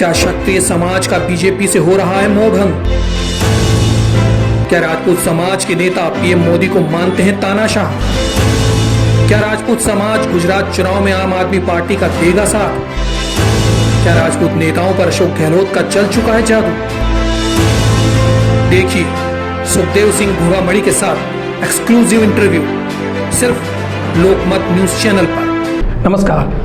क्या क्षत्रिय समाज का बीजेपी से हो रहा है मोहभंग? क्या राजपूत समाज के नेता पीएम मोदी को मानते हैं तानाशाह? क्या राजपूत समाज गुजरात चुनाव में आम आदमी पार्टी का देगा साथ? क्या राजपूत नेताओं पर अशोक गहलोत का चल चुका है जादू? देखिए सुखदेव सिंह घोड़ामड़ी के साथ एक्सक्लूसिव इंटरव्यू सिर्फ लोकमत न्यूज चैनल पर। नमस्कार,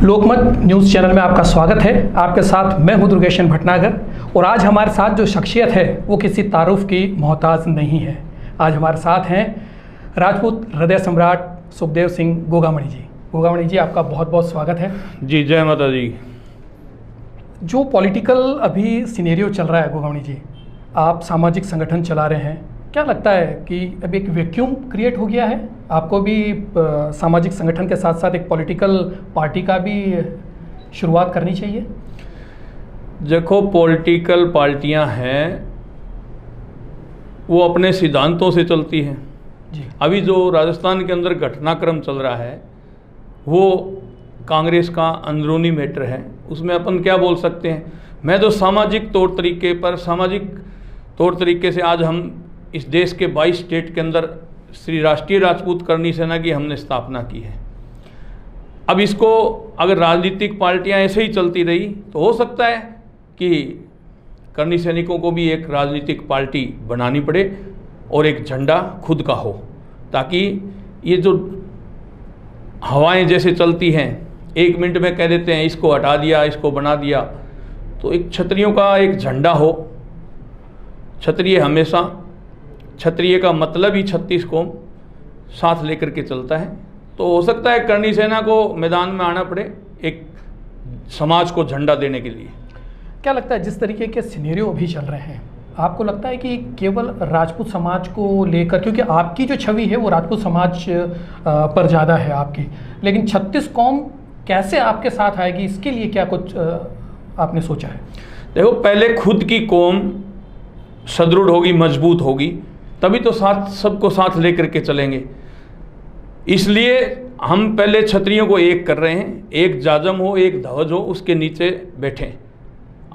लोकमत न्यूज़ चैनल में आपका स्वागत है। आपके साथ मैं हूं दुर्गेशन भटनागर और आज हमारे साथ जो शख्सियत है वो किसी तारुफ की मोहताज नहीं है। आज हमारे साथ हैं राजपूत हृदय सम्राट सुखदेव सिंह घोड़ामड़ी जी। घोड़ामड़ी जी, आपका बहुत बहुत स्वागत है। जी, जय माता जी। जो पॉलिटिकल अभी सिनेरियो चल रहा है घोड़ामड़ी जी, आप सामाजिक संगठन चला रहे हैं, क्या लगता है कि अब एक वैक्यूम क्रिएट हो गया है? आपको भी सामाजिक संगठन के साथ साथ एक पॉलिटिकल पार्टी का भी शुरुआत करनी चाहिए? देखो, पॉलिटिकल पार्टियां हैं वो अपने सिद्धांतों से चलती हैं जी। अभी जो राजस्थान के अंदर घटनाक्रम चल रहा है वो कांग्रेस का अंदरूनी मैटर है, उसमें अपन क्या बोल सकते हैं। मैं तो सामाजिक तौर तरीके से आज हम इस देश के 22 स्टेट के अंदर श्री राष्ट्रीय राजपूत करणी सेना की हमने स्थापना की है। अब इसको अगर राजनीतिक पार्टियां ऐसे ही चलती रही तो हो सकता है कि करणी सैनिकों को भी एक राजनीतिक पार्टी बनानी पड़े और एक झंडा खुद का हो, ताकि ये जो हवाएं जैसे चलती हैं, 1 मिनट में कह देते हैं इसको हटा दिया, इसको बना दिया, तो एक क्षत्रियों का एक झंडा हो। क्षत्रिय हमेशा, क्षत्रिय का मतलब ही 36 कौम साथ लेकर के चलता है। तो हो सकता है करणी सेना को मैदान में आना पड़े एक समाज को झंडा देने के लिए। क्या लगता है जिस तरीके के सिनेरियो अभी चल रहे हैं, आपको लगता है कि केवल राजपूत समाज को लेकर, क्योंकि आपकी जो छवि है वो राजपूत समाज पर ज़्यादा है आपकी, लेकिन 36 कौम कैसे आपके साथ आएगी, इसके लिए क्या कुछ आपने सोचा है? देखो, पहले खुद की कौम सुदृढ़ होगी, मजबूत होगी, तभी तो सबको साथ लेकर के चलेंगे। इसलिए हम पहले क्षत्रियों को एक कर रहे हैं, एक जाजम हो, एक ध्वज हो, उसके नीचे बैठें।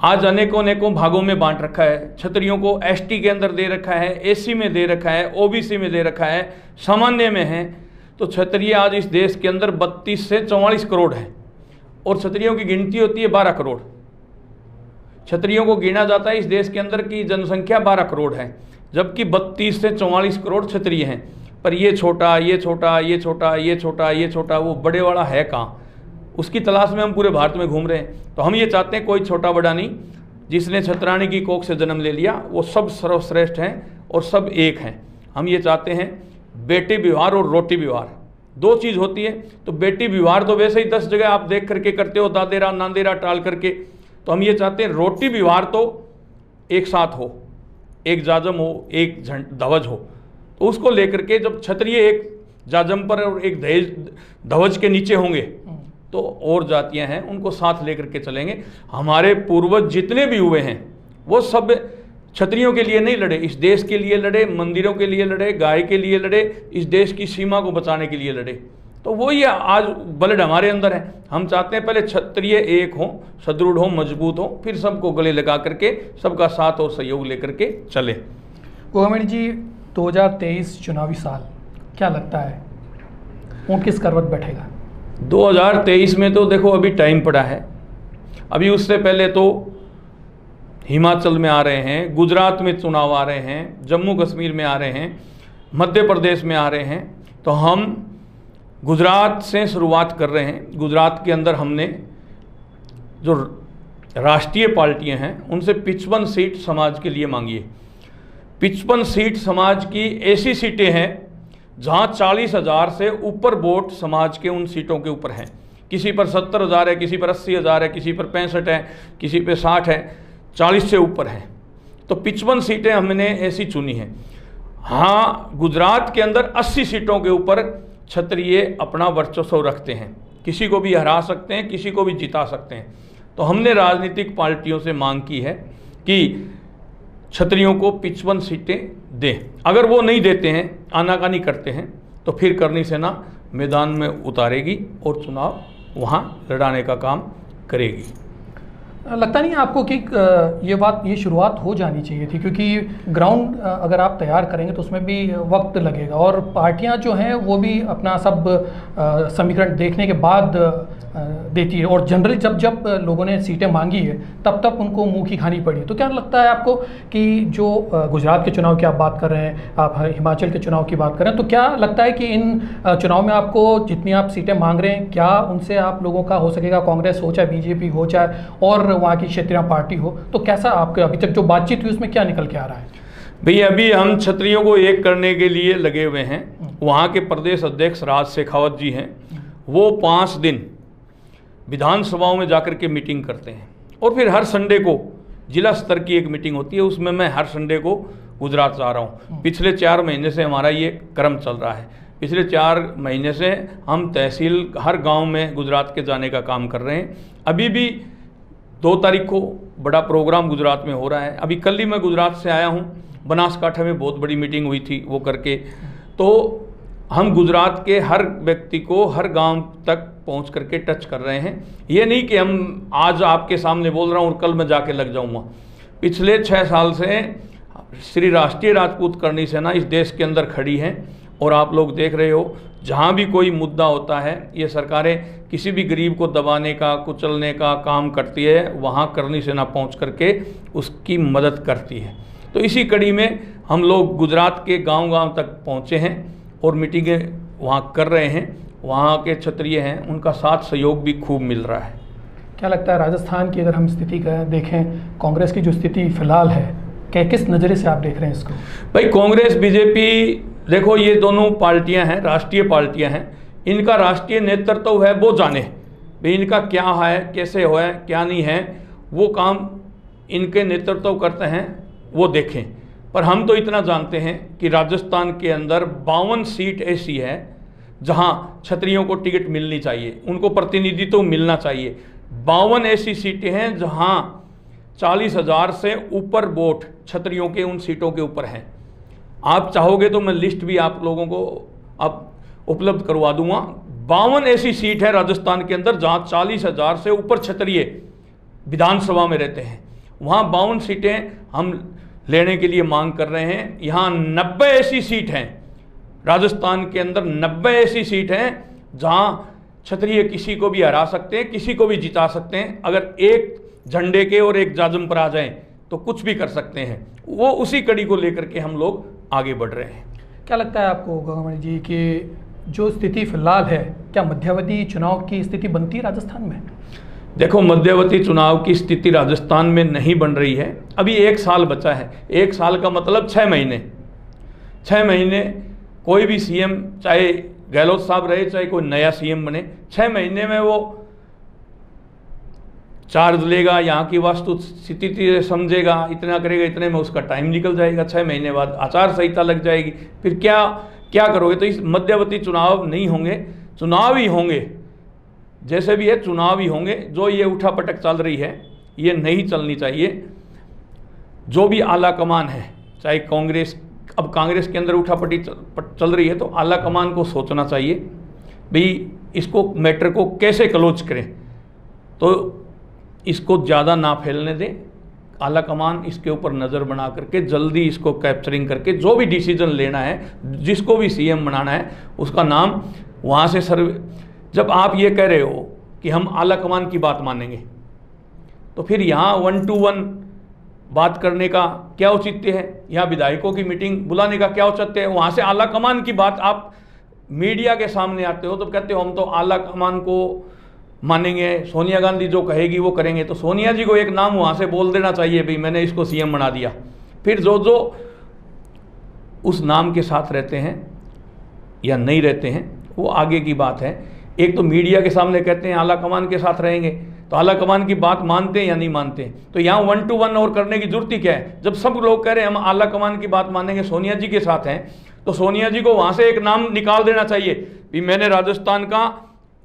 आज अनेकों भागों में बांट रखा है। क्षत्रियों को एसटी के अंदर दे रखा है, एसी में दे रखा है, ओबीसी में दे रखा है, सामान्य में है। तो क्षत्रिय आज इस देश के अंदर 32 से 44 करोड़ है और क्षत्रियों की गिनती होती है 12 करोड़। क्षत्रियों को गिना जाता है इस देश के अंदर की जनसंख्या 12 करोड़ है, जबकि 32 से 44 करोड़ क्षत्रिय हैं। पर ये छोटा, ये छोटा, ये छोटा, ये छोटा, ये छोटा, वो बड़े वाला है कहाँ? उसकी तलाश में हम पूरे भारत में घूम रहे हैं। तो हम ये चाहते हैं कोई छोटा बड़ा नहीं, जिसने छत्राणी की कोख से जन्म ले लिया वो सब सर्वश्रेष्ठ हैं और सब एक हैं। हम ये चाहते हैं बेटी व्यवहार और रोटी व्यवहार, 2 चीज़ होती है। तो बेटी व्यवहार तो वैसे ही 10 जगह आप देख करके करते हो, दादेरा नांदेरा टाल करके। तो हम ये चाहते हैं रोटी व्यवहार तो एक साथ हो, एक जाजम हो, एक ध्वज हो। तो उसको लेकर के जब क्षत्रिय एक जाजम पर और एक ध्वज के नीचे होंगे तो और जातियां हैं उनको साथ लेकर के चलेंगे। हमारे पूर्वज जितने भी हुए हैं वो सब क्षत्रियों के लिए नहीं लड़े, इस देश के लिए लड़े, मंदिरों के लिए लड़े, गाय के लिए लड़े, इस देश की सीमा को बचाने के लिए लड़े। तो वही आज ब्लड हमारे अंदर है। हम चाहते हैं पहले क्षत्रिय एक हो, सुदृढ़ हो, मजबूत हो, फिर सबको गले लगा करके सबका साथ और सहयोग लेकर के चले। घोड़ामड़ी जी, 2023 चुनावी साल, क्या लगता है ऊँट किस करवट बैठेगा? 2023 में तो देखो अभी टाइम पड़ा है। अभी उससे पहले तो हिमाचल में आ रहे हैं, गुजरात में चुनाव आ रहे हैं, जम्मू कश्मीर में आ रहे हैं, मध्य प्रदेश में आ रहे हैं। तो हम गुजरात से शुरुआत कर रहे हैं। गुजरात के अंदर हमने जो राष्ट्रीय पार्टियां हैं उनसे 55 सीट समाज के लिए मांगी है। 55 सीट समाज की ऐसी सीटें हैं जहां 40,000 से ऊपर वोट समाज के उन सीटों के ऊपर हैं। किसी पर 70,000 है, किसी पर 80,000 है, किसी पर 65 है, किसी पर 60 है, 40 से ऊपर है। तो 55 सीटें हमने ऐसी चुनी हैं। हाँ, गुजरात के अंदर 80 सीटों के ऊपर क्षत्रिय अपना वर्चस्व रखते हैं, किसी को भी हरा सकते हैं, किसी को भी जिता सकते हैं। तो हमने राजनीतिक पार्टियों से मांग की है कि क्षत्रियों को 55 सीटें दें। अगर वो नहीं देते हैं, आनाकानी करते हैं, तो फिर करणी सेना मैदान में उतारेगी और चुनाव वहाँ लड़ाने का काम करेगी। लगता नहीं आपको कि ये शुरुआत हो जानी चाहिए थी, क्योंकि ग्राउंड अगर आप तैयार करेंगे तो उसमें भी वक्त लगेगा और पार्टियां जो हैं वो भी अपना सब समीकरण देखने के बाद देती है, और जनरली जब लोगों ने सीटें मांगी है तब उनको मुंह की खानी पड़ी। तो क्या लगता है आपको कि जो गुजरात के चुनाव की आप बात कर रहे हैं, आप हिमाचल के चुनाव की बात कर रहे हैं, तो क्या लगता है कि इन चुनाव में आपको जितनी आप सीटें मांग रहे हैं, क्या उनसे आप लोगों का हो सकेगा, कांग्रेस हो चाहे बीजेपी हो चाहे और वहाँ की क्षेत्रीय पार्टी हो, तो कैसा आपके अभी तक जो बातचीत हुई उसमें क्या निकल के आ रहा है? भैया अभी हम क्षत्रियों को एक करने के लिए लगे हुए हैं। वहाँ के प्रदेश अध्यक्ष राज शेखावत जी हैं, वो 5 दिन विधानसभाओं में जाकर के मीटिंग करते हैं और फिर हर संडे को जिला स्तर की एक मीटिंग होती है, उसमें मैं हर संडे को गुजरात जा रहा हूँ। पिछले 4 महीने से हमारा ये क्रम चल रहा है। पिछले 4 महीने से हम तहसील हर गांव में गुजरात के जाने का काम कर रहे हैं। अभी भी 2 तारीख को बड़ा प्रोग्राम गुजरात में हो रहा है। अभी कल ही मैं गुजरात से आया हूँ, बनासकाठा में बहुत बड़ी मीटिंग हुई थी वो करके। तो हम गुजरात के हर व्यक्ति को हर गांव तक पहुंच करके टच कर रहे हैं। ये नहीं कि हम आज आपके सामने बोल रहा हूँ और कल मैं जाके लग जाऊँगा। पिछले 6 साल से श्री राष्ट्रीय राजपूत करणी सेना इस देश के अंदर खड़ी है और आप लोग देख रहे हो, जहाँ भी कोई मुद्दा होता है ये सरकारें किसी भी गरीब को दबाने का कुचलने का काम करती है, वहाँ करणी सेना पहुँच करके उसकी मदद करती है। तो इसी कड़ी में हम लोग गुजरात के गांव-गांव तक पहुँचे हैं और मीटिंगें वहाँ कर रहे हैं। वहाँ के क्षत्रिय हैं, उनका साथ सहयोग भी खूब मिल रहा है। क्या लगता है राजस्थान की अगर हम स्थिति का देखें, कांग्रेस की जो स्थिति फिलहाल है, किस नज़रिए से आप देख रहे हैं इसको? भाई कांग्रेस बीजेपी, देखो ये दोनों पार्टियां हैं, राष्ट्रीय पार्टियां हैं। इनका राष्ट्रीय नेतृत्व है, वो जाने भाई इनका क्या है, कैसे हो है, क्या नहीं है, वो काम इनके नेतृत्व करते हैं, वो देखें। पर हम तो इतना जानते हैं कि राजस्थान के अंदर 52 सीट ऐसी है जहां क्षत्रियों को टिकट मिलनी चाहिए, उनको प्रतिनिधित्व मिलना चाहिए। 52 ऐसी सीटें हैं जहां 40,000 से ऊपर वोट क्षत्रियों के उन सीटों के ऊपर हैं। आप चाहोगे तो मैं लिस्ट भी आप लोगों को अब उपलब्ध करवा दूंगा। 52 ऐसी सीट है राजस्थान के अंदर जहां 40,000 से ऊपर क्षत्रिय विधानसभा में रहते हैं। वहां 52 सीटें हम लेने के लिए मांग कर रहे हैं। यहाँ 90 ऐसी सीट हैं राजस्थान के अंदर, 90 ऐसी सीट हैं जहां क्षत्रिय किसी को भी हरा सकते हैं, किसी को भी जिता सकते हैं। अगर एक झंडे के और एक जाजम पर आ जाएं तो कुछ भी कर सकते हैं। वो उसी कड़ी को लेकर के हम लोग आगे बढ़ रहे हैं। क्या लगता है आपको गंगामणि जी कि जो स्थिति फिलहाल है, क्या मध्यावधि चुनाव की स्थिति बनती है राजस्थान में? देखो, मध्यावधि चुनाव की स्थिति राजस्थान में नहीं बन रही है। अभी 1 साल बचा है। 1 साल का मतलब 6 महीने। 6 महीने कोई भी सीएम, चाहे गहलोत साहब रहे चाहे कोई नया सीएम बने, 6 महीने में वो चार्ज लेगा, यहाँ की वास्तु स्थिति समझेगा, इतना करेगा, इतने में उसका टाइम निकल जाएगा। 6 महीने बाद आचार संहिता लग जाएगी। फिर क्या करोगे? तो इस मध्यावधि चुनाव नहीं होंगे, चुनाव ही होंगे। जैसे भी है चुनाव ही होंगे। जो ये उठापटक चल रही है ये नहीं चलनी चाहिए। जो भी आला कमान है, चाहे कांग्रेस, अब कांग्रेस के अंदर उठापटी चल रही है तो आला कमान को सोचना चाहिए भाई इसको मैटर को कैसे क्लोज करें, तो इसको ज़्यादा ना फैलने दें। आला कमान इसके ऊपर नज़र बना करके जल्दी इसको कैप्चरिंग करके जो भी डिसीजन लेना है, जिसको भी सीएम बनाना है, उसका नाम वहाँ से सर्वे। जब आप ये कह रहे हो कि हम आला कमान की बात मानेंगे, तो फिर यहाँ 1 to 1 बात करने का क्या औचित्य है? यहाँ विधायकों की मीटिंग बुलाने का क्या औचित्य है? वहाँ से आला कमान की बात आप मीडिया के सामने आते हो तो कहते हो हम तो आला कमान को मानेंगे, सोनिया गांधी जो कहेगी वो करेंगे। तो सोनिया जी को एक नाम वहाँ से बोल देना चाहिए भाई मैंने इसको सीएम बना दिया। फिर जो उस नाम के साथ रहते हैं या नहीं रहते हैं वो आगे की बात है। एक तो मीडिया के सामने कहते हैं आला कमान के साथ रहेंगे, तो आला कमान की बात मानते हैं या नहीं मानते हैं? तो यहाँ 1 to 1 और करने की जरूरत ही क्या है? जब सब लोग कह रहे हैं हम आला कमान की बात मानेंगे, सोनिया जी के साथ हैं, तो सोनिया जी को वहाँ से एक नाम निकाल देना चाहिए कि मैंने राजस्थान का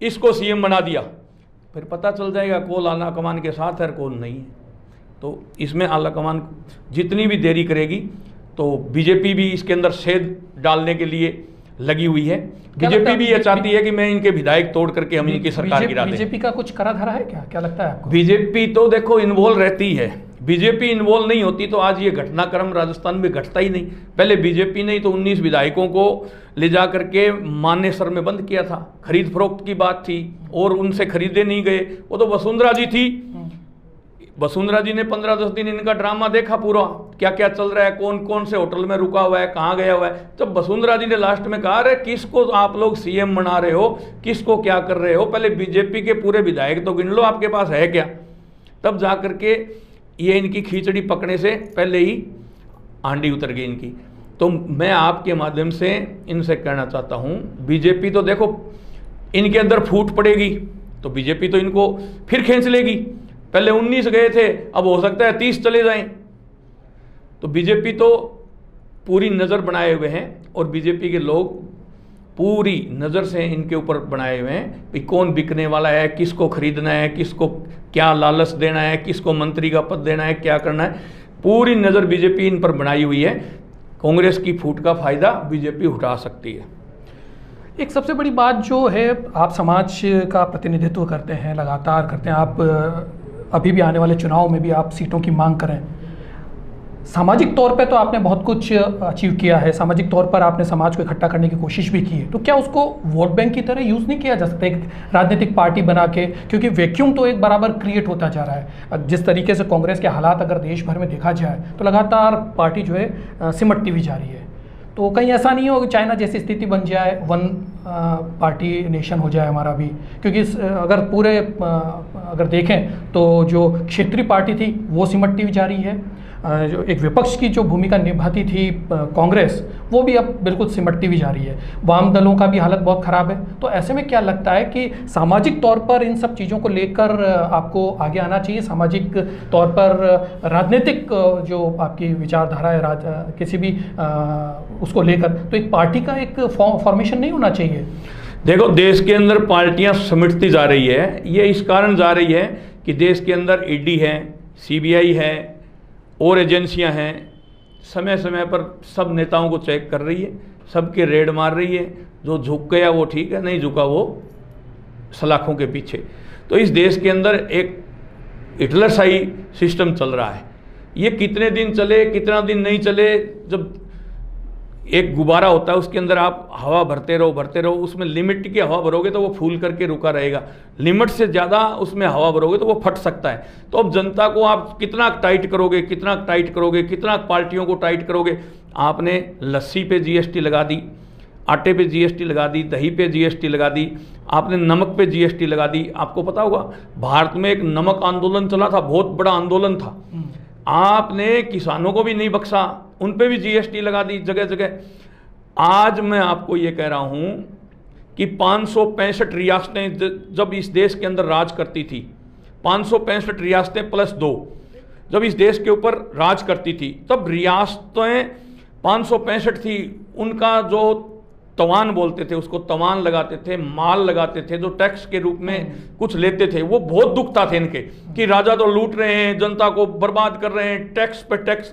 इसको सीएम बना दिया। फिर पता चल जाएगा कौन आला कमान के साथ है और कौन नहीं है। तो इसमें आला कमान जितनी भी देरी करेगी तो बीजेपी भी इसके अंदर सेध डालने के लिए लगी हुई है। क्या लगता बीजेपी है भी ये चाहती है कि मैं इनके विधायक तोड़ करके हम इनकी सरकार गिरा दें। बीजेपी का कुछ करा धरा है क्या लगता है आपको? बीजेपी तो देखो इन्वॉल्व रहती है, बीजेपी इन्वॉल्व नहीं होती तो आज ये घटनाक्रम राजस्थान में घटता ही नहीं। पहले बीजेपी ने तो 19 विधायकों को ले जा करके मानेसर में बंद किया था, खरीद फरोख्त की बात थी और उनसे खरीदे नहीं गए। वो तो वसुंधरा जी थी, वसुंधरा जी ने 15-10 दिन इनका ड्रामा देखा पूरा, क्या क्या चल रहा है, कौन कौन से होटल में रुका हुआ है, कहाँ गया हुआ है। जब वसुंधरा जी ने लास्ट में कहा अरे किसको आप लोग सीएम बना रहे हो, किसको क्या कर रहे हो, पहले बीजेपी के पूरे विधायक तो गिन लो, आपके पास है क्या। तब जा करके ये इनकी खिचड़ी पकने से पहले ही आंधी उतर गई इनकी। तो मैं आपके माध्यम से इनसे कहना चाहता हूँ, बीजेपी तो देखो इनके अंदर फूट पड़ेगी तो बीजेपी तो इनको फिर खींच लेगी। पहले 19 गए थे, अब हो सकता है 30 चले जाएं। तो बीजेपी तो पूरी नज़र बनाए हुए हैं और बीजेपी के लोग पूरी नज़र से इनके ऊपर बनाए हुए हैं कि कौन बिकने वाला है, किसको खरीदना है, किसको क्या लालच देना है, किसको मंत्री का पद देना है, क्या करना है। पूरी नज़र बीजेपी इन पर बनाई हुई है। कांग्रेस की फूट का फायदा बीजेपी उठा सकती है। एक सबसे बड़ी बात जो है, आप समाज का प्रतिनिधित्व करते हैं, लगातार करते हैं, आप अभी भी आने वाले चुनाव में भी आप सीटों की मांग करें। सामाजिक तौर पे तो आपने बहुत कुछ अचीव किया है, सामाजिक तौर पर आपने समाज को इकट्ठा करने की कोशिश भी की है, तो क्या उसको वोट बैंक की तरह यूज़ नहीं किया जा सकता एक राजनीतिक पार्टी बना के? क्योंकि वैक्यूम तो एक बराबर क्रिएट होता जा रहा है। जिस तरीके से कांग्रेस के हालात अगर देश भर में देखा जाए तो लगातार पार्टी जो है सिमटती भी जा रही है। तो कहीं ऐसा नहीं हो कि चाइना जैसी स्थिति बन जाए, वन पार्टी नेशन हो जाए हमारा भी? क्योंकि अगर पूरे अगर देखें तो जो क्षेत्रीय पार्टी थी वो सिमटती भी जा रही है, जो एक विपक्ष की जो भूमिका निभाती थी कांग्रेस, वो भी अब बिल्कुल सिमटती भी जा रही है। वाम दलों का भी हालत बहुत ख़राब है। तो ऐसे में क्या लगता है कि सामाजिक तौर पर इन सब चीज़ों को लेकर आपको आगे आना चाहिए? सामाजिक तौर पर राजनीतिक जो आपकी विचारधारा है किसी भी उसको लेकर, तो एक पार्टी का एक फॉर्मेशन नहीं होना चाहिए? देखो, देश के अंदर पार्टियां सिमटती जा रही है, ये इस कारण जा रही है कि देश के अंदर ईडी है, सीबीआई है और एजेंसियां हैं, समय समय पर सब नेताओं को चेक कर रही है, सबके रेड मार रही है। जो झुक गया वो ठीक है, नहीं झुका वो सलाखों के पीछे। तो इस देश के अंदर एक हिटलरशाही सिस्टम चल रहा है। ये कितने दिन चले, कितना दिन नहीं चले, जब एक गुब्बारा होता है उसके अंदर आप हवा भरते रहो, उसमें लिमिट की हवा भरोगे तो वो फूल करके रुका रहेगा, लिमिट से ज़्यादा उसमें हवा भरोगे तो वो फट सकता है। तो अब जनता को आप कितना टाइट करोगे, कितना पार्टियों को टाइट करोगे। आपने लस्सी पे जीएसटी लगा दी, आटे पे जीएसटी लगा दी, दही पे जीएसटी लगा दी, आपने नमक पे जीएसटी लगा दी। आपको पता होगा भारत में एक नमक आंदोलन चला था, बहुत बड़ा आंदोलन था। आपने किसानों को भी नहीं बख्शा, उन पे भी जीएसटी लगा दी जगह जगह। आज मैं आपको ये कह रहा हूं कि 565 रियासतें जब इस देश के अंदर राज करती थी, 565 रियासतें प्लस 2 जब इस देश के ऊपर राज करती थी, तब रियासतें 565 थी। उनका जो तवान बोलते थे, उसको तवान लगाते थे, माल लगाते थे, जो टैक्स के रूप में कुछ लेते थे, वो बहुत दुखता थे इनके कि राजा तो लूट रहे हैं, जनता को बर्बाद कर रहे हैं, टैक्स पे टैक्स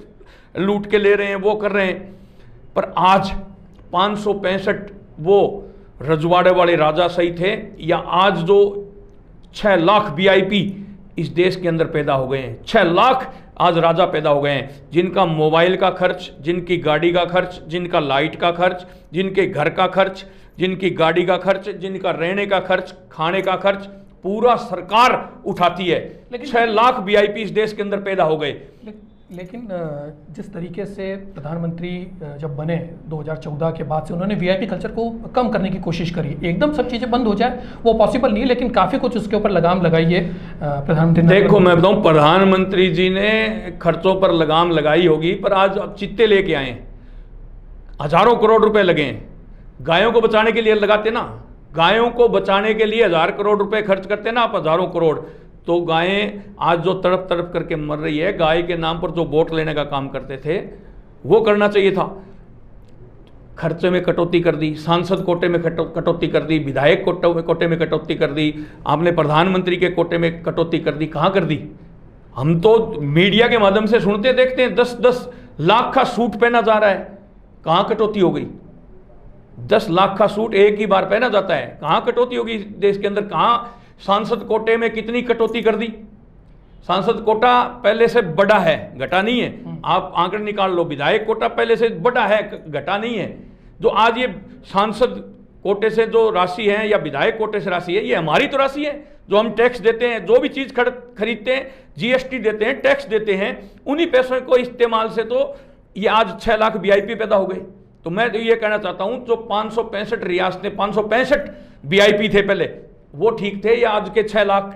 लूट के ले रहे हैं, वो कर रहे हैं। पर आज 565 वो रजवाड़े वाले राजा सही थे, या आज जो 6 लाख वीआईपी इस देश के अंदर पैदा हो गए हैं, 6 लाख आज राजा पैदा हो गए हैं, जिनका मोबाइल का खर्च, जिनकी गाड़ी का खर्च, जिनका लाइट का खर्च, जिनके घर का खर्च, जिनकी गाड़ी का खर्च, जिनका रहने का खर्च, खाने का खर्च पूरा सरकार उठाती है। लेकिन 6 लाख वीआईपी इस देश के अंदर पैदा हो गए। लेकिन जिस तरीके से प्रधानमंत्री जब बने 2014 के बाद से, उन्होंने वीआईपी कल्चर को कम करने की कोशिश करी। एकदम सब चीज़ें बंद हो जाए वो पॉसिबल नहीं है, लेकिन काफ़ी कुछ उसके ऊपर लगाम लगाई है प्रधानमंत्री ने। देखो, मैं बताऊँ, प्रधानमंत्री जी ने खर्चों पर लगाम लगाई होगी, पर आज अब चित्ते लेके आए हैं, हजारों करोड़ रुपए लगे हैं। गायों को बचाने के लिए लगाते ना, गायों को बचाने के लिए 1000 करोड़ रुपए खर्च करते ना आप, 1000 करोड़। तो गायें आज जो तड़प तड़प करके मर रही है, गाय के नाम पर जो वोट लेने का काम करते थे वो करना चाहिए था। खर्चे में कटौती कर दी, सांसद कोटे में कटौती कर दी, विधायक कोटे में कटौती कर दी, आपने प्रधानमंत्री के कोटे में कटौती कर दी। कहाँ कर दी? हम तो मीडिया के माध्यम से सुनते देखते हैं 10-10 लाख का सूट पहना जा रहा है। कहाँ कटौती हो गई? 10 लाख का सूट एक ही बार पहना जाता है। कहाँ कटौती होगी देश के अंदर? कहाँ सांसद कोटे में कितनी कटौती कर दी? सांसद कोटा पहले से बड़ा है, घटा नहीं है। आप आंकड़े निकाल लो, विधायक कोटा पहले से बड़ा है, घटा नहीं है। जो आज ये सांसद कोटे से जो राशि है या विधायक कोटे से राशि है, ये हमारी तो राशि है जो हम टैक्स देते हैं, जो भी चीज खरीदते हैं, जीएसटी देते हैं, टैक्स देते हैं, उन्हीं पैसों को इस्तेमाल से तो ये आज 6 लाख वीआईपी पैदा हो गए। तो मैं तो ये कहना चाहता हूं, जो 565 रियासतें, 565 वीआईपी थे पहले, वो ठीक थे, या आज के 6 लाख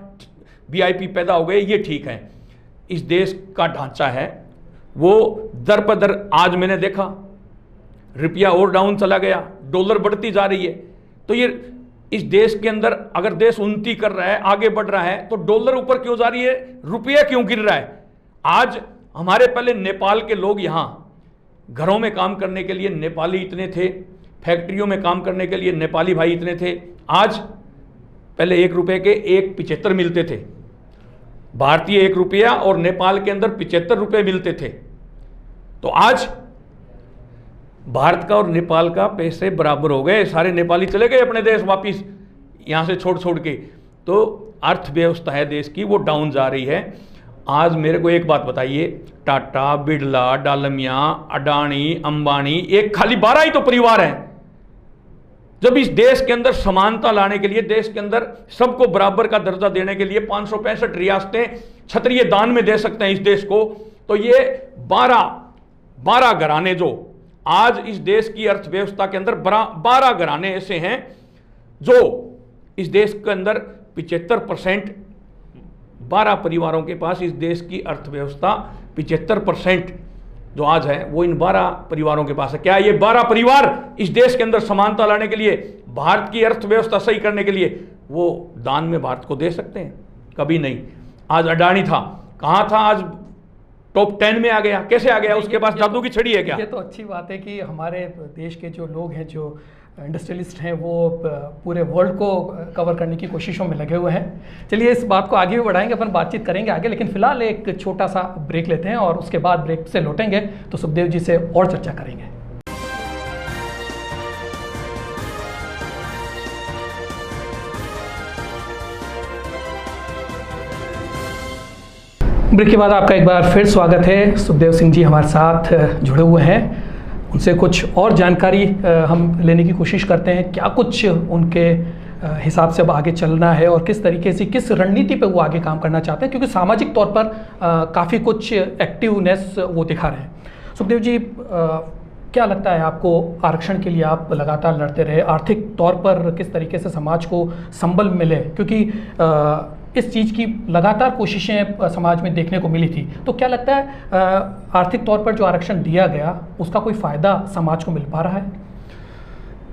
वीआईपी पैदा हो गए, ये ठीक है? इस देश का ढांचा है वो दर पर दर। आज मैंने देखा रुपया और डाउन चला गया, डॉलर बढ़ती जा रही है। तो ये इस देश के अंदर अगर देश उन्नति कर रहा है, आगे बढ़ रहा है, तो डॉलर ऊपर क्यों जा रही है, रुपया क्यों गिर रहा है? आज हमारे पहले नेपाल के लोग यहाँ घरों में काम करने के लिए नेपाली इतने थे, फैक्ट्रियों में काम करने के लिए नेपाली भाई इतने थे। आज पहले 1 रुपये के 1.75 मिलते थे, भारतीय 1 रुपया, और नेपाल के अंदर 75 रुपये मिलते थे। तो आज भारत का और नेपाल का पैसे बराबर हो गए, सारे नेपाली चले गए अपने देश वापिस, यहाँ से छोड़ के। तो अर्थव्यवस्था है देश की, वो डाउन जा रही है। आज मेरे को एक बात बताइए, टाटा, बिरला, डालमिया, अडानी, अंबानी, एक खाली 12 ही तो परिवार हैं। जब इस देश के अंदर समानता लाने के लिए, देश के अंदर सबको बराबर का दर्जा देने के लिए 565 रियासतें क्षत्रिय दान में दे सकते हैं इस देश को, तो ये 12 घराने जो आज इस देश की अर्थव्यवस्था के अंदर 12 घराने ऐसे हैं जो इस देश के अंदर 75%, 12 परिवारों के पास इस देश की अर्थव्यवस्था 75% जो आज है वो इन 12 परिवारों के पास है। क्या ये 12 परिवार इस देश के अंदर समानता लाने के लिए, भारत की अर्थव्यवस्था सही करने के लिए वो दान में भारत को दे सकते हैं? कभी नहीं। आज अडानी था, कहाँ था? आज टॉप 10 में आ गया। कैसे आ गया? उसके पास जादू की छड़ी है क्या? ये तो अच्छी बात है कि हमारे देश के जो लोग हैं, जो इंडस्ट्रियलिस्ट हैं, वो पूरे वर्ल्ड को कवर करने की कोशिशों में लगे हुए हैं। चलिए इस बात को आगे भी बढ़ाएंगे, अपन बातचीत करेंगे आगे, लेकिन फिलहाल एक छोटा सा ब्रेक लेते हैं और उसके बाद ब्रेक से लौटेंगे तो सुखदेव जी से और चर्चा करेंगे। ब्रेक के बाद आपका एक बार फिर स्वागत है। सुखदेव सिंह जी हमारे साथ जुड़े हुए हैं, उनसे कुछ और जानकारी हम लेने की कोशिश करते हैं, क्या कुछ उनके हिसाब से अब आगे चलना है और किस तरीके से, किस रणनीति पे वो आगे काम करना चाहते हैं, क्योंकि सामाजिक तौर पर काफ़ी कुछ एक्टिवनेस वो दिखा रहे हैं। सुखदेव जी, क्या लगता है आपको, आरक्षण के लिए आप लगातार लड़ते रहे, आर्थिक तौर पर किस तरीके से समाज को संबल मिले, क्योंकि इस चीज़ की लगातार कोशिशें समाज में देखने को मिली थी, तो क्या लगता है आर्थिक तौर पर जो आरक्षण दिया गया उसका कोई फ़ायदा समाज को मिल पा रहा है?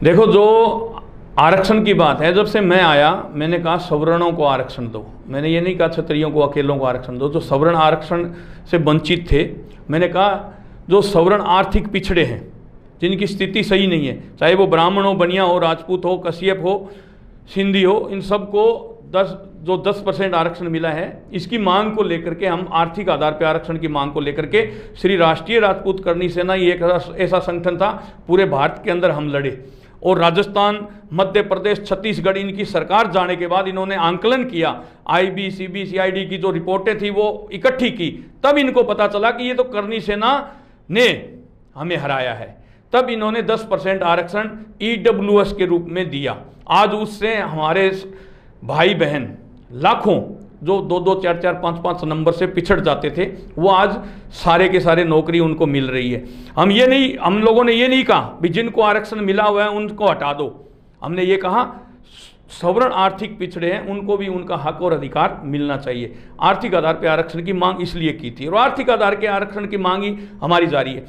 देखो, जो आरक्षण की बात है, जब से मैं आया मैंने कहा सवर्णों को आरक्षण दो। मैंने ये नहीं कहा क्षत्रियों को, अकेलों को आरक्षण दो। जो सवर्ण आरक्षण से वंचित थे, मैंने कहा जो सवर्ण आर्थिक पिछड़े हैं, जिनकी स्थिति सही नहीं है, चाहे वो ब्राह्मण हो, बनिया हो, राजपूत हो, कश्यप हो, सिंधी हो, इन सबको 10% आरक्षण मिला है, इसकी मांग को लेकर के हम आर्थिक आधार पर आरक्षण की मांग को लेकर के श्री राष्ट्रीय राजपूत करनी सेना, ये एक ऐसा संगठन था, पूरे भारत के अंदर हम लड़े। और राजस्थान, मध्य प्रदेश, छत्तीसगढ़, इनकी सरकार जाने के बाद इन्होंने आंकलन किया, IB, CB, CID की जो रिपोर्टें थी वो इकट्ठी की, तब इनको पता चला कि ये तो करनी सेना ने हमें हराया है। तब इन्होंने 10% आरक्षण EWS के रूप में दिया। आज उससे हमारे भाई बहन लाखों जो 2-2, 4-4, 5-5 नंबर से पिछड़ जाते थे, वो आज सारे के सारे नौकरी उनको मिल रही है। हम लोगों ने ये नहीं कहा भी जिनको आरक्षण मिला हुआ है उनको हटा दो। हमने ये कहा सवर्ण आर्थिक पिछड़े हैं, उनको भी उनका हक और अधिकार मिलना चाहिए। आर्थिक आधार पर आरक्षण की मांग इसलिए की थी और आर्थिक आधार के आरक्षण की मांग ही हमारी जारी है।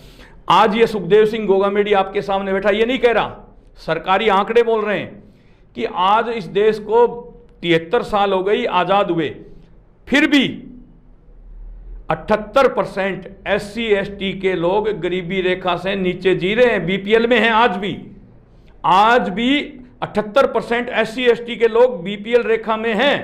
आज ये सुखदेव सिंह गोगामेडी आपके सामने बैठा ये नहीं कह रहा, सरकारी आंकड़े बोल रहे हैं कि आज इस देश को 73 साल हो गई आज़ाद हुए, फिर भी 78% SC ST के लोग गरीबी रेखा से नीचे जी रहे हैं, BPL में हैं। आज भी 78% SC ST के लोग BPL रेखा में हैं।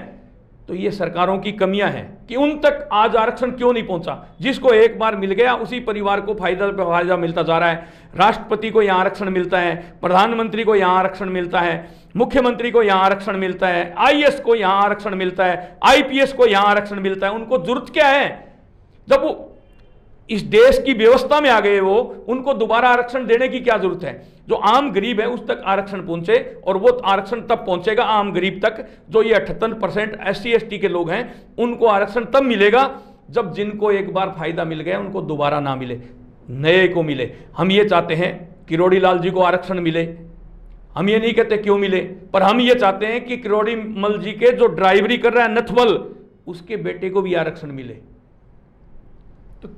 तो ये सरकारों की कमियां हैं कि उन तक आज आरक्षण क्यों नहीं पहुंचा। जिसको एक बार मिल गया उसी परिवार को फायदा पे फायदा मिलता जा रहा है। राष्ट्रपति को यहाँ आरक्षण मिलता है, प्रधानमंत्री को यहाँ आरक्षण मिलता है, मुख्यमंत्री को यहाँ आरक्षण मिलता है, आईएएस को यहाँ आरक्षण मिलता है, आईपीएस को यहाँ आरक्षण मिलता है। उनको जरूरत क्या है? जब वो इस देश की व्यवस्था में आ गए वो, उनको दोबारा आरक्षण देने की क्या जरूरत है? जो आम गरीब है उस तक आरक्षण पहुंचे, और वो आरक्षण तब पहुंचेगा आम गरीब तक जो ये 78% एससी एसटी के लोग हैं, उनको आरक्षण तब मिलेगा जब जिनको एक बार फायदा मिल गया उनको दोबारा ना मिले, नए को मिले। हम ये चाहते हैं किरोड़ी लाल जी को आरक्षण मिले, हम ये नहीं कहते क्यों मिले, पर हम ये चाहते हैं कि किरोड़ी मल जी के जो ड्राइवरी कर रहा है नथवल, उसके बेटे को भी आरक्षण मिले।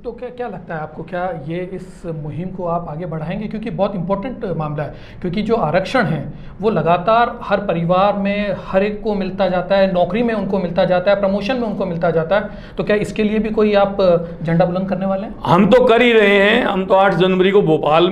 तो क्या लगता है आपको, क्या ये इस मुहिम को आप आगे बढ़ाएंगे? क्योंकि बहुत इंपॉर्टेंट मामला है, क्योंकि जो आरक्षण है वो लगातार हर परिवार में हर एक को मिलता जाता है, नौकरी में उनको मिलता जाता है, प्रमोशन में उनको मिलता जाता है। तो क्या इसके लिए भी कोई आप झंडा बुलंद करने वाले हैं? हम तो कर ही रहे हैं। हम तो 8 जनवरी को भोपाल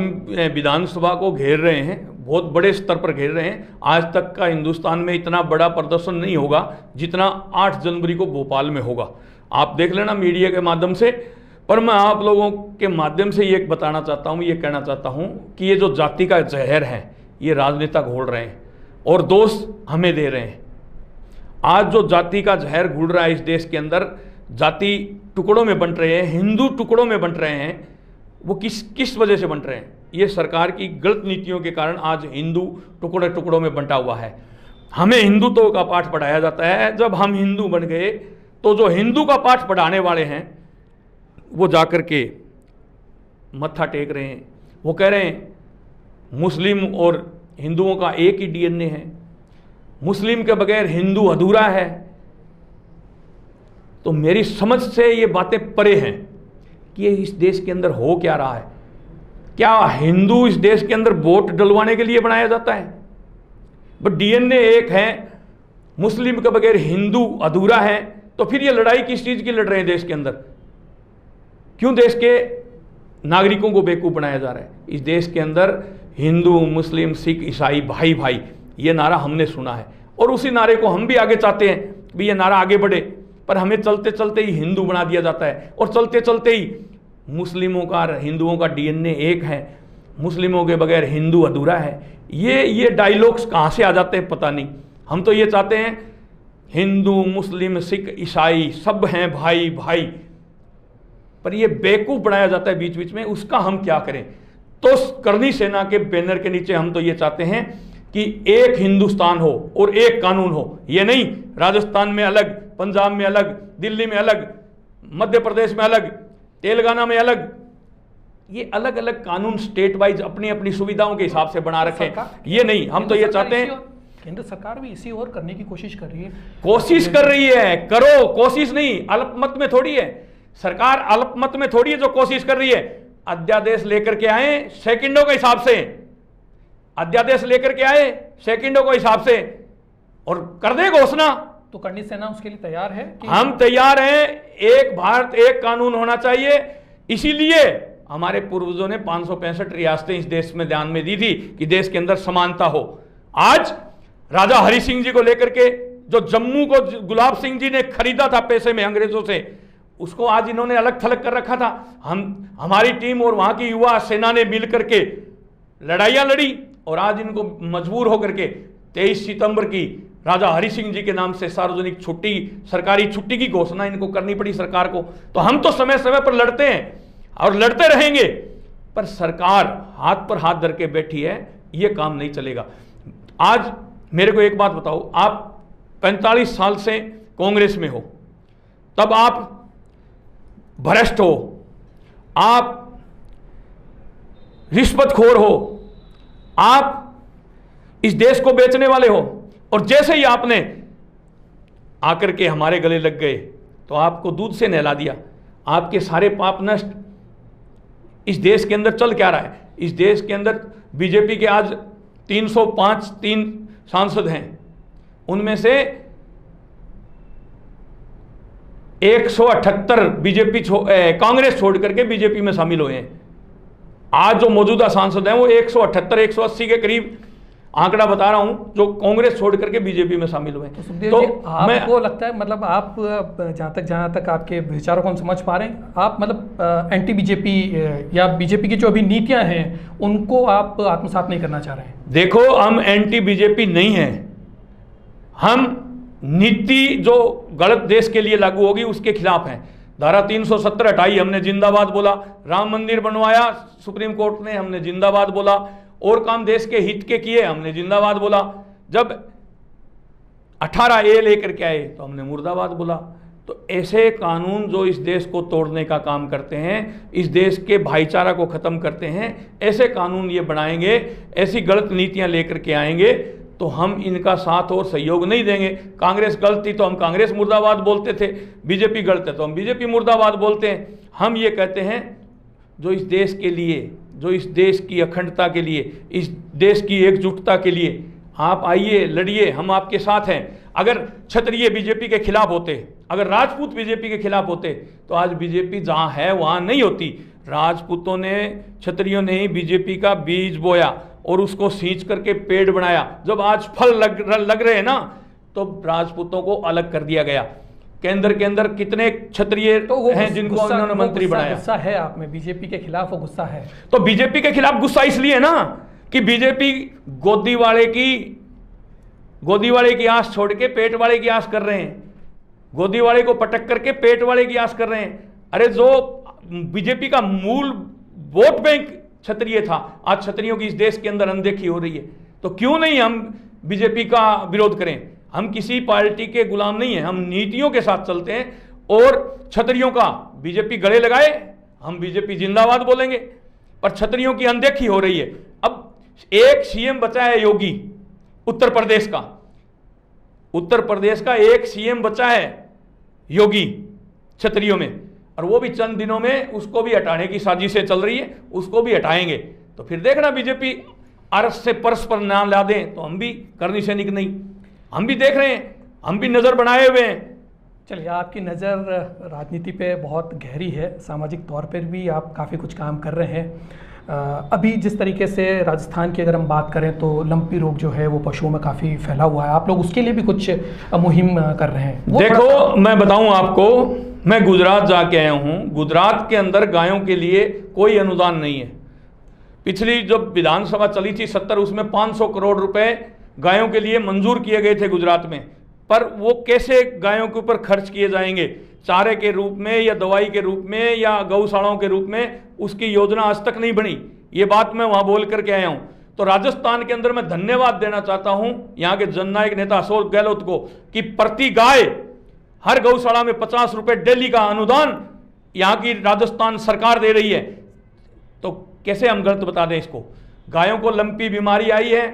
विधानसभा को घेर रहे हैं, बहुत बड़े स्तर पर घेर रहे हैं। आज तक का हिंदुस्तान में इतना बड़ा प्रदर्शन नहीं होगा जितना 8 जनवरी को भोपाल में होगा। आप देख लेना मीडिया के माध्यम से। पर मैं आप लोगों के माध्यम से ये बताना चाहता हूँ, ये कहना चाहता हूँ कि ये जो जाति का जहर है ये राजनेता घोल रहे हैं और दोष हमें दे रहे हैं। आज जो जाति का जहर घुल रहा है इस देश के अंदर, जाति टुकड़ों में बंट रहे हैं, हिंदू टुकड़ों में बंट रहे हैं, वो किस वजह से बंट रहे हैं? ये सरकार की गलत नीतियों के कारण आज हिंदू टुकड़े टुकड़ों में बंटा हुआ है। हमें हिंदुत्व का पाठ पढ़ाया जाता है। जब हम हिंदू बन गए तो जो हिंदू का पाठ पढ़ाने वाले हैं वो जाकर के मत्था टेक रहे हैं। वो कह रहे हैं मुस्लिम और हिंदुओं का एक ही डीएनए है, मुस्लिम के बगैर हिंदू अधूरा है। तो मेरी समझ से ये बातें परे हैं कि ये इस देश के अंदर हो क्या रहा है। क्या हिंदू इस देश के अंदर वोट डलवाने के लिए बनाया जाता है? बट डीएनए एक है, मुस्लिम के बगैर हिंदू अधूरा है। तो फिर ये लड़ाई किस चीज की लड़ रहे हैं देश के अंदर? क्यों देश के नागरिकों को बेवकूफ बनाया जा रहा है? इस देश के अंदर हिंदू मुस्लिम सिख ईसाई भाई भाई, ये नारा हमने सुना है और उसी नारे को हम भी आगे चाहते हैं कि ये नारा आगे बढ़े। पर हमें चलते चलते ही हिंदू बना दिया जाता है और चलते चलते ही मुस्लिमों का हिंदुओं का डीएनए एक है, मुस्लिमों के बगैर हिंदू अधूरा है। ये डायलॉग्स कहाँ से आ जाते हैं पता नहीं। हम तो ये चाहते हैं हिंदू मुस्लिम सिख ईसाई सब हैं भाई भाई, पर ये बेवकूफ बनाया जाता है बीच बीच में। उसका हम क्या करें? तो करनी सेना के बैनर के नीचे हम तो ये चाहते हैं कि एक हिंदुस्तान हो और एक कानून हो। ये नहीं राजस्थान में अलग, पंजाब में अलग, दिल्ली में अलग, मध्य प्रदेश में अलग, तेलंगाना में अलग। ये अलग अलग कानून स्टेट वाइज अपनी अपनी सुविधाओं के हिसाब से बना रखे। ये नहीं, हम तो ये चाहते हैं। केंद्र सरकार भी इसी और करने की कोशिश कर रही है। कोशिश कर रही है, करो, कोशिश नहीं अल्पमत में थोड़ी है सरकार, अल्पमत में थोड़ी है जो कोशिश कर रही है। अध्यादेश लेकर के आए सेकंडों के हिसाब से, अध्यादेश लेकर के आए सेकंडों के हिसाब से और कर दे घोषणा। तो करनी सेना उसके लिए तैयार है कि हम तैयार हैं। एक भारत एक कानून होना चाहिए। इसीलिए हमारे पूर्वजों ने 565 रियासतें इस देश में ध्यान में दी थी कि देश के अंदर समानता हो। आज राजा हरि सिंह जी को लेकर के जो जम्मू को गुलाब सिंह जी ने खरीदा था पैसे में अंग्रेजों से, उसको आज इन्होंने अलग थलग कर रखा था। हमारी टीम और वहां की युवा सेना ने मिल करके लड़ाइयां लड़ी और आज इनको मजबूर होकर के 23 सितंबर की राजा हरि सिंह जी के नाम से सार्वजनिक छुट्टी, सरकारी छुट्टी की घोषणा इनको करनी पड़ी सरकार को। तो हम तो समय समय पर लड़ते हैं और लड़ते रहेंगे, पर सरकार हाथ पर हाथ धर के बैठी है, ये काम नहीं चलेगा। आज मेरे को एक बात बताओ, आप 45 साल से कांग्रेस में हो, तब आप भ्रष्ट हो, आप रिश्वतखोर हो, आप इस देश को बेचने वाले हो, और जैसे ही आपने आकर के हमारे गले लग गए तो आपको दूध से नहला दिया। आपके सारे पाप नष्ट। इस देश के अंदर चल क्या रहा है? इस देश के अंदर बीजेपी के आज 305 सांसद हैं, उनमें से 178 बीजेपी कांग्रेस छोड़ करके बीजेपी में शामिल हुए हैं। आज जो मौजूदा सांसद हैं वो 178 180 के करीब आंकड़ा बता रहा हूं, जो कांग्रेस छोड़ करके बीजेपी में शामिल हुए। तो सुखदेव जी, आपको लगता है, मतलब आप जहाँ तक आपके विचारों को हम समझ पा रहे हैं, आप मतलब एंटी बीजेपी या बीजेपी की जो अभी नीतियां हैं उनको आप आत्मसात नहीं करना चाह रहे हैं? देखो, हम एंटी बीजेपी नहीं हैं, हम नीति जो गलत देश के लिए लागू होगी उसके खिलाफ हैं। धारा 370 हटाई, हमने जिंदाबाद बोला। राम मंदिर बनवाया सुप्रीम कोर्ट ने, हमने जिंदाबाद बोला। और काम देश के हित के किए, हमने जिंदाबाद बोला। जब 18A लेकर के आए तो हमने मुर्दाबाद बोला। तो ऐसे कानून जो इस देश को तोड़ने का काम करते हैं, इस देश के भाईचारा को खत्म करते हैं, ऐसे कानून ये बनाएंगे, ऐसी गलत नीतियां लेकर के आएंगे, तो हम इनका साथ और सहयोग नहीं देंगे। कांग्रेस गलत थी तो हम कांग्रेस मुर्दाबाद बोलते थे, बीजेपी गलत है तो हम बीजेपी मुर्दाबाद बोलते हैं। हम ये कहते हैं जो इस देश के लिए, जो इस देश की अखंडता के लिए, इस देश की एकजुटता के लिए आप आइए, लड़िए, हम आपके साथ हैं। अगर क्षत्रिय बीजेपी के खिलाफ होते, अगर राजपूत बीजेपी के खिलाफ होते, तो आज बीजेपी जहां है वहां नहीं होती। राजपूतों ने, क्षत्रियों ने ही बीजेपी का बीज बोया और उसको सींच करके पेड़ बनाया। जब आज फल लग रहे हैं ना, तो राजपूतों को अलग कर दिया गया। केंद्र के अंदर कितने क्षत्रिय तो हैं जिनको उन्होंने मंत्री बनाया। गुस्सा है आप में, बीजेपी के खिलाफ वो गुस्सा है। तो बीजेपी के खिलाफ गुस्सा इसलिए है ना कि बीजेपी गोदी वाले की आस छोड़ के पेट वाले की आस कर रहे हैं। गोदी वाले को पटक करके पेट वाले की आस कर रहे हैं। अरे जो बीजेपी का मूल वोट बैंक क्षत्रिय था, आज क्षत्रियों की इस देश के अंदर अनदेखी हो रही है। तो क्यों नहीं हम बीजेपी का विरोध करें? हम किसी पार्टी के गुलाम नहीं हैं, हम नीतियों के साथ चलते हैं। और क्षत्रियों का बीजेपी गले लगाए, हम बीजेपी जिंदाबाद बोलेंगे, पर क्षत्रियों की अनदेखी हो रही है। अब एक सीएम बचा है योगी, उत्तर प्रदेश का एक सीएम बचा है योगी क्षत्रियों में, और वो भी चंद दिनों में उसको भी हटाने की साजिशें चल रही है, उसको भी हटाएंगे। तो फिर देखना बीजेपी अरस से परस पर ना ला दें तो हम भी करनी सैनिक नहीं, हम भी देख रहे हैं, हम भी नजर बनाए हुए हैं। चलिए, आपकी नज़र राजनीति पे बहुत गहरी है, सामाजिक तौर पर भी आप काफ़ी कुछ काम कर रहे हैं। अभी जिस तरीके से राजस्थान की अगर हम बात करें तो लंपी रोग जो है वो पशुओं में काफ़ी फैला हुआ है, आप लोग उसके लिए भी कुछ मुहिम कर रहे हैं। देखो, मैं बताऊं आपको, मैं गुजरात जाके आया हूं। गुजरात के अंदर गायों के लिए कोई अनुदान नहीं है। पिछली जब विधानसभा चली थी 70, उसमें 500 करोड़ रुपए गायों के लिए मंजूर किए गए थे गुजरात में। पर वो कैसे गायों के ऊपर खर्च किए जाएंगे, चारे के रूप में या दवाई के रूप में या गौशालाओं के रूप में, उसकी योजना आज तक नहीं बनी। ये बात मैं वहां बोल करके आया हूं। तो राजस्थान के अंदर मैं धन्यवाद देना चाहता हूं यहां के जननायक नेता अशोक गहलोत को कि प्रति गाय हर गौशाला में 50 रुपए डेली का अनुदान यहां की राजस्थान सरकार दे रही है। तो कैसे हम गलत बता दें इसको? गायों को लंपी बीमारी आई है,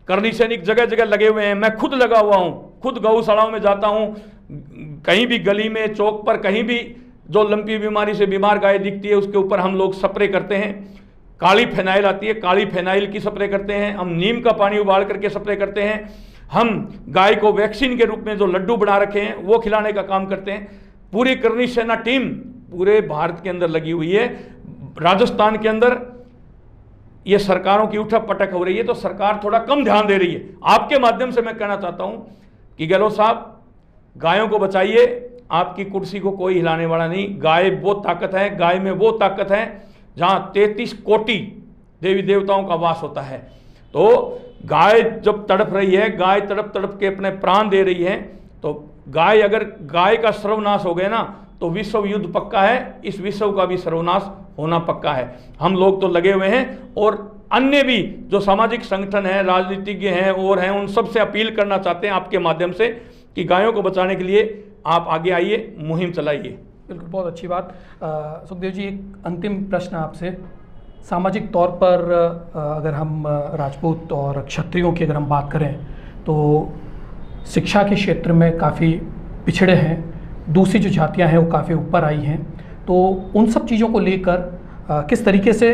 करनी सैनिक जगह जगह लगे हुए हैं, मैं खुद लगा हुआ हूं, खुद गौशालाओं में जाता हूं। कहीं भी गली में, चौक पर, कहीं भी जो लंपी बीमारी से बीमार गाय दिखती है उसके ऊपर हम लोग स्प्रे करते हैं। काली फेनाइल आती है, काली फेनाइल की स्प्रे करते हैं। हम नीम का पानी उबाल करके स्प्रे करते हैं। हम गाय को वैक्सीन के रूप में जो लड्डू बना रखे हैं वो खिलाने का काम करते हैं। पूरी करनी सेना टीम पूरे भारत के अंदर लगी हुई है। राजस्थान के अंदर ये सरकारों की उठक पटक हो रही है, तो सरकार थोड़ा कम ध्यान दे रही है। आपके माध्यम से मैं कहना चाहता हूं कि गहलोत साहब, गायों को बचाइए, आपकी कुर्सी को कोई हिलाने वाला नहीं। गाय वो ताकत है, गाय में वो ताकत है जहां 33 कोटि देवी देवताओं का वास होता है। तो गाय जब तड़प रही है, गाय तड़प तड़प के अपने प्राण दे रही है, तो गाय, अगर गाय का सर्वनाश हो गया ना तो विश्व युद्ध पक्का है, इस विश्व का भी सर्वनाश होना पक्का है। हम लोग तो लगे हुए हैं, और अन्य भी जो सामाजिक संगठन हैं, राजनीतिज्ञ हैं और हैं, उन सब से अपील करना चाहते हैं आपके माध्यम से कि गायों को बचाने के लिए आप आगे आइए, मुहिम चलाइए। बिल्कुल, बहुत अच्छी बात। सुखदेव जी, एक अंतिम प्रश्न आपसे। सामाजिक तौर पर अगर हम राजपूत और क्षत्रियों की अगर हम बात करें तो शिक्षा के क्षेत्र में काफ़ी पिछड़े हैं, दूसरी जो जातियां हैं वो काफ़ी ऊपर आई हैं। तो उन सब चीज़ों को लेकर किस तरीके से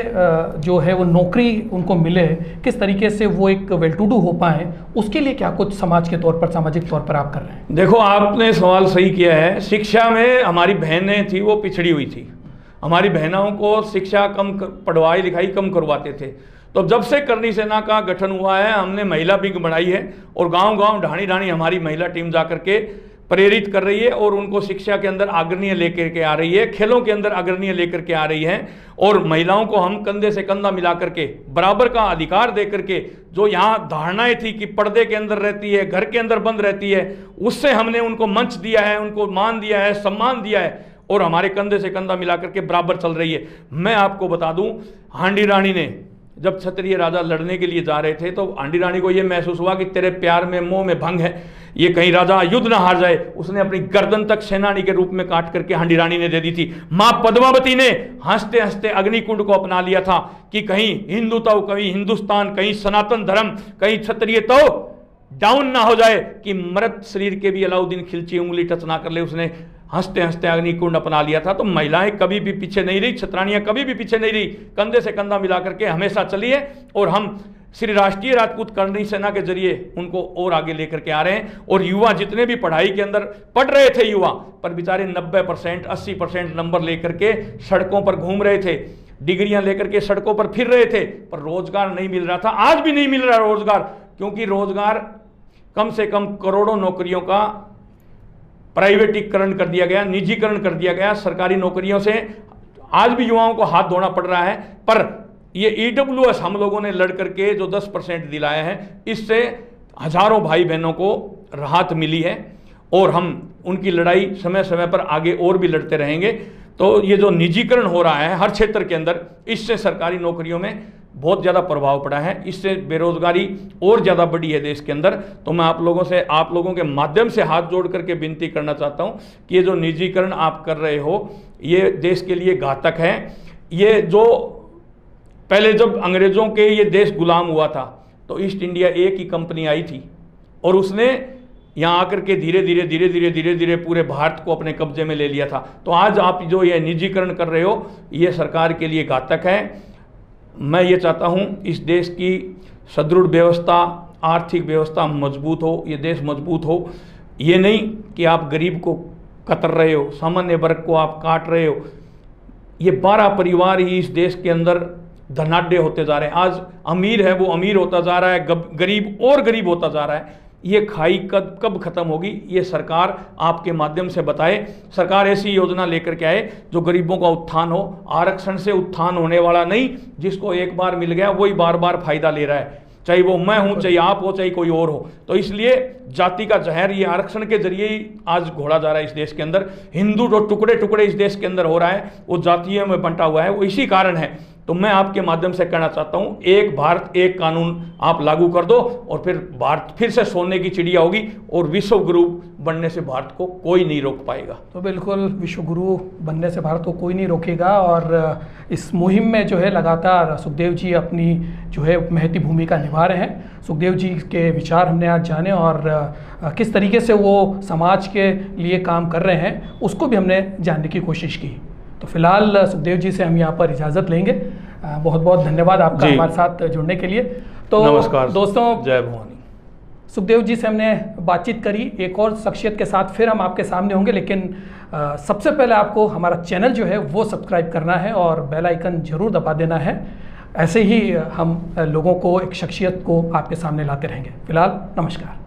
जो है वो नौकरी उनको मिले, किस तरीके से वो एक वेल टू डू हो पाए, उसके लिए क्या कुछ समाज के तौर पर, सामाजिक तौर पर आप कर रहे हैं? देखो, आपने सवाल सही किया है। शिक्षा में हमारी बहनें थी वो पिछड़ी हुई थी। हमारी बहनों को शिक्षा कम, पढ़वाई लिखाई कम करवाते थे। तो जब से करनी सेना का गठन हुआ है हमने महिला विंग बनाई है और गांव-गांव ढाणी-ढाणी हमारी महिला टीम जाकर के प्रेरित कर रही है और उनको शिक्षा के अंदर अग्रणीय लेकर के आ रही है, खेलों के अंदर अग्रणीय लेकर के आ रही है और महिलाओं को हम कंधे से कंधा मिला करके बराबर का अधिकार दे करके, जो यहाँ धारणाएं थी कि पर्दे के अंदर रहती है, घर के अंदर बंद रहती है, उससे हमने उनको मंच दिया है, उनको मान दिया है, सम्मान दिया है और हमारे कंधे से कंधा मिला करके बराबर चल रही है। मैं आपको बता दूं, हांडी रानी ने जब क्षत्रिय राजा लड़ने के लिए जा रहे थे तो हांडी रानी को यह महसूस हुआ कि तेरे प्यार में मोह में भंग है, ये कहीं राजा युद्ध ना हार जाए। उसने अपनी गर्दन तक सेनानी के रूप में काट करके हांडी रानी ने दे दी थी। मां पद्मावती ने हंसते हंसते अग्निकुंड को अपना लिया था कि कहीं हिंदुत्व, कहीं हिंदुस्तान, कहीं सनातन धर्म, कहीं क्षत्रियत्व डाउन ना हो जाए, कि मृत शरीर के भी अलाउद्दीन खिलची उंगली टच ना कर ले। उसने हंसते हंसते अग्निकुंड अपना लिया था। तो महिलाएं कभी भी पीछे नहीं रही, क्षत्राणियां कभी भी पीछे नहीं रही, कंधे से कंधा मिला करके हमेशा चली है और हम श्री राष्ट्रीय राजपूत करनी सेना के जरिए उनको और आगे लेकर के आ रहे हैं। और युवा जितने भी पढ़ाई के अंदर पढ़ रहे थे युवा, पर बेचारे 90% 80% नंबर लेकर के सड़कों पर घूम रहे थे, डिग्रियां लेकर के सड़कों पर फिर रहे थे, पर रोजगार नहीं मिल रहा था। आज भी नहीं मिल रहा रोजगार, क्योंकि रोजगार कम से कम करोड़ों नौकरियों का प्राइवेटीकरण कर दिया गया, निजीकरण कर दिया गया। सरकारी नौकरियों से आज भी युवाओं को हाथ धोना पड़ रहा है। पर ये ईडब्ल्यूएस हम लोगों ने लड़ करके जो 10% दिलाया है, इससे हजारों भाई बहनों को राहत मिली है और हम उनकी लड़ाई समय समय पर आगे और भी लड़ते रहेंगे। तो ये जो निजीकरण हो रहा है हर क्षेत्र के अंदर, इससे सरकारी नौकरियों में बहुत ज़्यादा प्रभाव पड़ा है, इससे बेरोजगारी और ज़्यादा बढ़ी है देश के अंदर। तो मैं आप लोगों के माध्यम से हाथ जोड़ करके विनती करना चाहता हूँ कि ये जो निजीकरण आप कर रहे हो ये देश के लिए घातक है। ये जो पहले जब अंग्रेज़ों के ये देश गुलाम हुआ था तो ईस्ट इंडिया एक ही कंपनी आई थी और उसने यहाँ आकर के धीरे धीरे पूरे भारत को अपने कब्जे में ले लिया था। तो आज आप जो ये निजीकरण कर रहे हो ये सरकार के लिए घातक है। मैं ये चाहता हूँ इस देश की सुदृढ़ व्यवस्था, आर्थिक व्यवस्था मजबूत हो, ये देश मजबूत हो। ये नहीं कि आप गरीब को कतर रहे हो, सामान्य वर्ग को आप काट रहे हो। ये 12 परिवार ही इस देश के अंदर धनाढ्य होते जा रहे हैं। आज अमीर है वो अमीर होता जा रहा है, गरीब और गरीब होता जा रहा है। ये खाई कब खत्म होगी, ये सरकार आपके माध्यम से बताए। सरकार ऐसी योजना लेकर के आए जो गरीबों का उत्थान हो। आरक्षण से उत्थान होने वाला नहीं, जिसको एक बार मिल गया वही बार बार फायदा ले रहा है, चाहे वो मैं हूं, चाहे आप हो, चाहे कोई और हो। तो इसलिए जाति का जहर ये आरक्षण के जरिए ही आज घोड़ा जा रहा है इस देश के अंदर। हिंदू जो टुकड़े टुकड़े इस देश के अंदर हो रहा है वो जातियों में बंटा हुआ है, वो इसी कारण है। तो मैं आपके माध्यम से कहना चाहता हूं, एक भारत एक कानून आप लागू कर दो और फिर भारत फिर से सोने की चिड़िया होगी और विश्व गुरु बनने से भारत को कोई नहीं रोक पाएगा। तो बिल्कुल विश्व गुरु बनने से भारत को कोई नहीं रोकेगा। और इस मुहिम में जो है लगातार सुखदेव जी अपनी जो है महती भूमिका निभा रहे हैं। सुखदेव जी के विचार हमने आज जाने और किस तरीके से वो समाज के लिए काम कर रहे हैं उसको भी हमने जानने की कोशिश की। तो फिलहाल सुखदेव जी से हम यहाँ पर इजाज़त लेंगे। बहुत बहुत धन्यवाद आपका हमारे साथ जुड़ने के लिए। तो नमस्कार दोस्तों, जय भवानी। सुखदेव जी से हमने बातचीत करी। एक और शख्सियत के साथ फिर हम आपके सामने होंगे, लेकिन सबसे पहले आपको हमारा चैनल जो है वो सब्सक्राइब करना है और बेल आइकन जरूर दबा देना है। ऐसे ही हम लोगों को, एक शख्सियत को आपके सामने लाते रहेंगे। फिलहाल नमस्कार।